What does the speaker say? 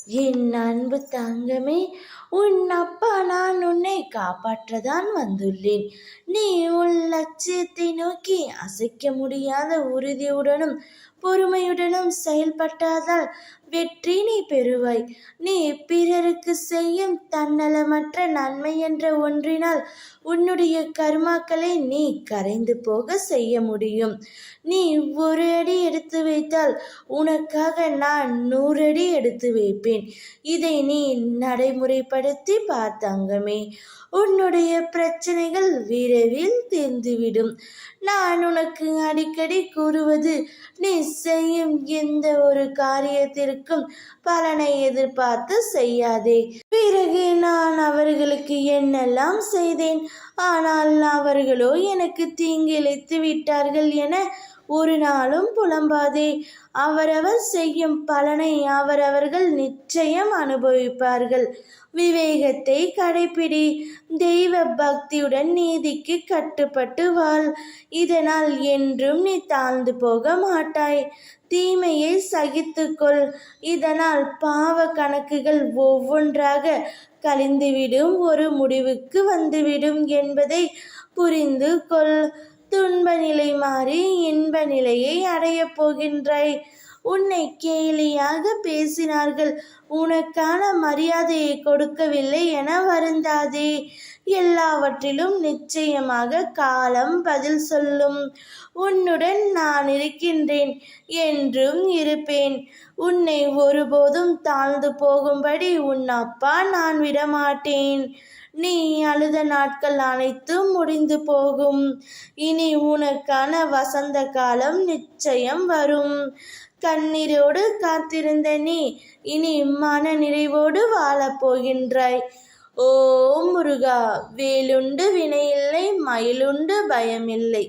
என் அன்பு தங்கமே, உன் அப்பா நான் உன்னை காப்பாற்றதான் வந்துள்ளேன். நீ உன் லட்சியத்தை நோக்கி அசைக்க முடியாத உறுதியுடனும் பொறுமையுடனும் செயல்பட்டால் வெற்றி நீ பெறுவாய். நீ பிறருக்கு செய்யும் தன்னலமற்ற நன்மை என்ற ஒன்றினால் உன்னுடைய கர்மாக்களை நீ கரைந்து போக செய்ய முடியும். நீ ஒரு அடி எடுத்து வைத்தால் உனக்காக நான் 100 அடி எடுத்து வைப்பேன். இதை நீ நடைமுறைப்படுத்தி பார்த்தங்கமே, உன்னுடைய பிரச்சனைகள் விரைவில் தீர்ந்துவிடும். நான் உனக்கு அடிக்கடி கூறுவது, நீ செய்யும் எந்த ஒரு காரியத்திற்கும் பலனை எதிர்பார்த்து செய்யாதே. பிறகு நான் அவர்களுக்கு என்னெல்லாம் செய்தேன், ஆனால் அவர்களோ எனக்கு தீங்கிழைத்து விட்டார்கள் என ஒரு நாளும் புலம்பாதே. அவரவர் செய்யும் பலனை அவரவர்கள் நிச்சயம் அனுபவிப்பார்கள். விவேகத்தை கடைப்பிடி. தெய்வ பக்தியுடன் நீதிக்கு கட்டுப்பட்டு வாழ். இதனால் என்றும் நீ தாழ்ந்து போக மாட்டாய். தீமையை சகித்துக்கொள். இதனால் பாவ கணக்குகள் ஒவ்வொன்றாக கழிந்துவிடும், ஒரு முடிவுக்கு வந்துவிடும் என்பதை புரிந்து கொள். துன்ப நிலை மாறி இன்ப நிலையை அடையப் போகின்றாய். உன்னை கேலியாக பேசினார்கள், உனக்கான மரியாதையை கொடுக்கவில்லை என வருந்தாதே. எல்லாவற்றிலும் நிச்சயமாக காலம் பதில் சொல்லும். உன்னுடன் நான் இருக்கின்றேன், என்றும் இருப்பேன். உன்னை ஒருபோதும் தாழ்ந்து போகும்படி உன் அப்பா நான் விடமாட்டேன். நீ அழுத நாட்கள் அனைத்தும் முடிந்து போகும். இனி உனக்கான வசந்த காலம் நிச்சயம் வரும். கண்ணீரோடு காத்திருந்த நீ இனி மன நிறைவோடு வாழப் போகின்றாய். ஓம் முருகா, வேலுண்டு வினையில்லை, மயிலுண்டு பயமில்லை.